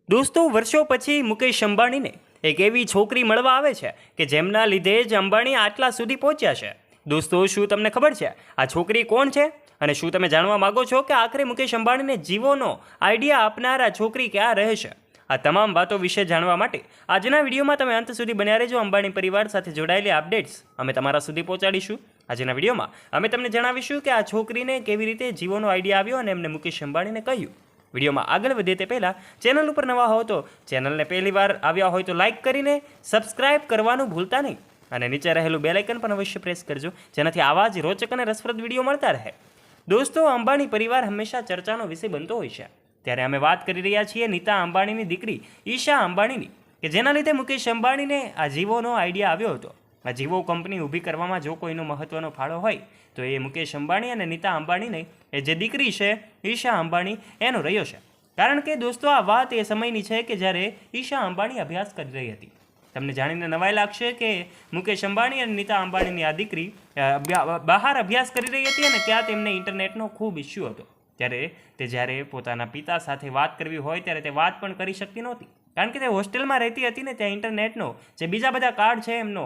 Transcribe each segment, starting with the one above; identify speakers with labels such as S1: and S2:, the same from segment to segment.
S1: દોસ્તો, વર્ષો પછી મુકેશ અંબાણીને એક એવી છોકરી મળવા આવે છે કે જેમના લીધે જ અંબાણી આટલા સુધી પહોંચ્યા છે. દોસ્તો, શું તમને ખબર છે આ છોકરી કોણ છે? અને શું તમે જાણવા માંગો છો કે આખરે મુકેશ અંબાણીને જીવોનો આઈડિયા આપનાર આ છોકરી ક્યાં રહે છે? આ તમામ વાતો વિશે જાણવા માટે આજના વિડીયોમાં તમે અંત સુધી બન્યા રહેજો. અંબાણી પરિવાર સાથે જોડાયેલી અપડેટ્સ અમે તમારા સુધી પહોંચાડીશું. આજના વિડીયોમાં અમે તમને જણાવીશું કે આ છોકરીને કેવી રીતે જીવોનો આઈડિયા આવ્યો અને એમને મુકેશ અંબાણીને કહ્યું. વિડીયોમાં આગળ વધીએ તે પહેલાં ચેનલ ઉપર નવા હો તો ચેનલને પહેલીવાર આવ્યા હોય તો લાઇક કરીને સબસ્ક્રાઇબ કરવાનું ભૂલતા નહીં અને નીચે રહેલું બેલ આઇકન પણ અવશ્ય પ્રેસ કરજો, જેનાથી આવા જ રોચક અને રસપ્રદ વિડીયો મળતા રહે. દોસ્તો, અંબાણી પરિવાર હંમેશા ચર્ચાનો વિષય બનતો હોય છે. ત્યારે અમે વાત કરી રહ્યા છીએ નીતા અંબાણીની દીકરી ઈશા અંબાણીની, કે જેના લીધે મુકેશ અંબાણીને આ જીવોનો આઈડિયા આવ્યો હતો. આ જીવો કંપની ઊભી કરવામાં જો કોઈનો મહત્ત્વનો ફાળો હોય તો એ મુકેશ અંબાણી અને નીતા અંબાણીને એ જે દીકરી છે ઈશા અંબાણી એનો રહ્યો છે. કારણ કે દોસ્તો, આ વાત એ સમયની છે કે જ્યારે ઈશા અંબાણી અભ્યાસ કરી રહી હતી. તમને જાણીને નવાઈ લાગશે કે મુકેશ અંબાણી અને નીતા અંબાણીની આ દીકરી બહાર અભ્યાસ કરી રહી હતી અને ત્યાં તેમને ઇન્ટરનેટનો ખૂબ ઇસ્યુ હતો. જ્યારે પોતાના પિતા સાથે વાત કરવી હોય ત્યારે તે વાત પણ કરી શકતી નહોતી, કારણ કે તે હોસ્ટેલમાં રહેતી હતી ને ત્યાં ઇન્ટરનેટનો જે બીજા બધા કાર્ડ છે એમનો,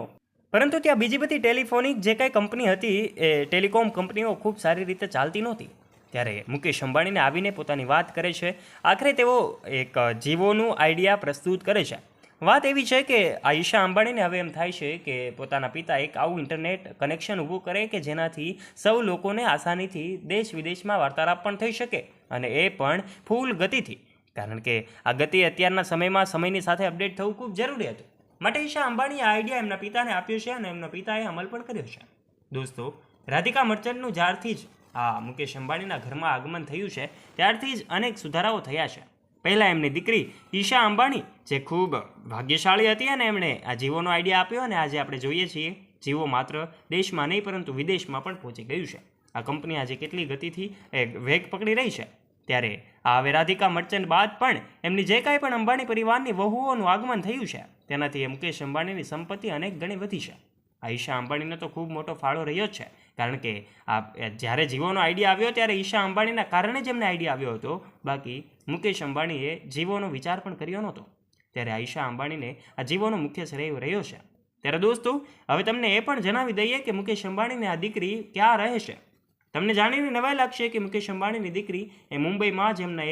S1: પરંતુ ત્યાં બીજી બધી ટેલિફોનિક જે કાંઈ કંપની હતી એ ટેલિકોમ કંપનીઓ ખૂબ સારી રીતે ચાલતી નહોતી. ત્યારે મુકેશ અંબાણીને આવીને પોતાની વાત કરે છે. આખરે તેઓ એક જીવોનું આઈડિયા પ્રસ્તુત કરે છે. વાત એવી છે કે આ ઈશા અંબાણીને હવે એમ થાય છે કે પોતાના પિતા એક આવું ઇન્ટરનેટ કનેક્શન ઊભું કરે કે જેનાથી સૌ લોકોને આસાનીથી દેશ વિદેશમાં વાર્તાલાપ પણ થઈ શકે, અને એ પણ ફૂલ ગતિથી, કારણ કે આ ગતિ અત્યારના સમયમાં સમયની સાથે અપડેટ થવું ખૂબ જરૂરી હતું. માટે ઈશા અંબાણીએ આ આઈડિયા એમના પિતાને આપ્યો છે અને એમના પિતાએ અમલ પણ કર્યો છે. દોસ્તો, રાધિકા મર્ચન્ટનું જ્યારથી જ આ મુકેશ અંબાણીના ઘરમાં આગમન થયું છે ત્યારથી જ અનેક સુધારાઓ થયા છે. પહેલાં એમની દીકરી ઈશા અંબાણી જે ખૂબ ભાગ્યશાળી હતી અને એમણે આ જીવોનો આઈડિયા આપ્યો, અને આજે આપણે જોઈએ છીએ જીવો માત્ર દેશમાં નહીં પરંતુ વિદેશમાં પણ પહોંચી ગયું છે. આ કંપની આજે કેટલી ગતિથી વેગ પકડી રહી છે. ત્યારે આ હવે રાધિકા મર્ચન્ટ બાદ પણ એમની જે કાંઈ પણ અંબાણી પરિવારની વહુઓનું આગમન થયું છે તેનાથી એ મુકેશ અંબાણીની સંપત્તિ અનેક ગણી વધી છે. આ ઈશા અંબાણીનો તો ખૂબ મોટો ફાળો રહ્યો જ છે, કારણ કે આ જ્યારે જીવોનો આઈડિયા આવ્યો ત્યારે ઈશા અંબાણીના કારણે જ એમને આઈડિયા આવ્યો હતો. બાકી મુકેશ અંબાણીએ જીવોનો વિચાર પણ કર્યો નહોતો. ત્યારે આ ઈશા અંબાણીને આ જીવોનો મુખ્ય શ્રેય રહ્યો છે. ત્યારે દોસ્તો, હવે તમને એ પણ જણાવી દઈએ કે મુકેશ અંબાણીની આ દીકરી ક્યાં રહે છે. તમને જાણીને નવાઈ લાગશે કે મુકેશ અંબાણીની દીકરી એ મુંબઈમાં જ એમના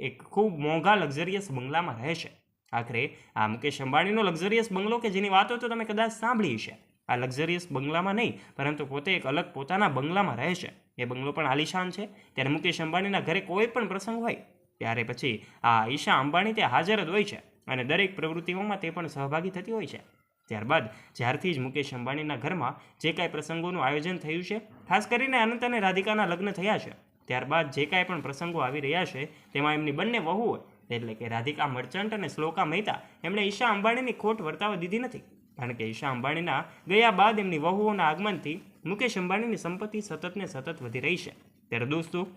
S1: એક ખૂબ મોંઘા લક્ઝરિયસ બંગલામાં રહે છે. આખરે આ મુકેશ અંબાણીનો લક્ઝરિયસ બંગલો કે જેની વાતો તો તમે કદાચ સાંભળી છે, આ લક્ઝરિયસ બંગલામાં નહીં પરંતુ પોતે એક અલગ પોતાના બંગલામાં રહે છે. એ બંગલો પણ આલિશાન છે. ત્યારે મુકેશ અંબાણીના ઘરે કોઈ પણ પ્રસંગ હોય ત્યારે પછી આ ઈશા અંબાણી તે હાજર જ હોય છે અને દરેક પ્રવૃત્તિઓમાં તે પણ સહભાગી થતી હોય છે. ત્યારબાદ જ્યારથી જ મુકેશ અંબાણીના ઘરમાં જે કાંઈ પ્રસંગોનું આયોજન થયું છે, ખાસ કરીને અનંત અને રાધિકાના લગ્ન થયા છે, ત્યારબાદ જે કાંઈ પણ પ્રસંગો આવી રહ્યા છે તેમાં એમની બંને વહુઓ એટલે કે રાધિકા મર્ચન્ટ અને શ્લોકા મહેતા એમણે ઈશા અંબાણીની ખોટ વર્તાવા દીધી નથી. કારણ કે ઈશા અંબાણીના ગયા બાદ એમની વહુઓના આગમનથી મુકેશ અંબાણીની સંપત્તિ સતત ને સતત વધી રહી છે. ત્યારે દોસ્તો,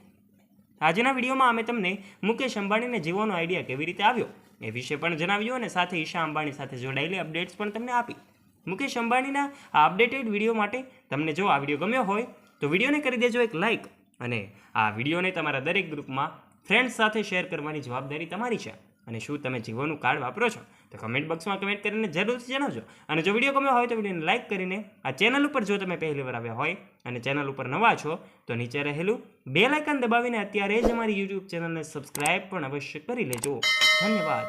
S1: આજના વિડીયોમાં અમે તમને મુકેશ અંબાણીને જીવોનો આઈડિયા કેવી રીતે આવ્યો એ વિશે પણ જણાવ્યું અને સાથે ઈશા અંબાણી સાથે જોડાયેલી અપડેટ્સ પણ તમને આપી. મુકેશ અંબાણીના આ અપડેટેડ વિડીયો માટે તમને જો આ વિડીયો ગમ્યો હોય તો વિડીયોને કરી દેજો એક લાઇક, અને આ વિડીયોને તમારા દરેક ગ્રુપમાં ફ્રેન્ડ્સ સાથે શેર કરવાની જવાબદારી તમારી છે. અને શું તમે જીવોનું કાર્ડ વાપરો છો તો કમેન્ટ બોક્સમાં કમેન્ટ કરીને જરૂરથી જણાવજો. અને જો વિડીયો ગમ્યો હોય તો વિડીયોને લાઇક કરીને આ ચેનલ ઉપર જો તમે પહેલીવાર આવ્યા હોય અને ચેનલ ઉપર નવા છો તો નીચે રહેલું બેલ આઇકન દબાવીને અત્યારે જ અમારી યુટ્યુબ ચેનલને સબસ્ક્રાઇબ પણ અવશ્ય કરી લેજો. ધન્યવાદ.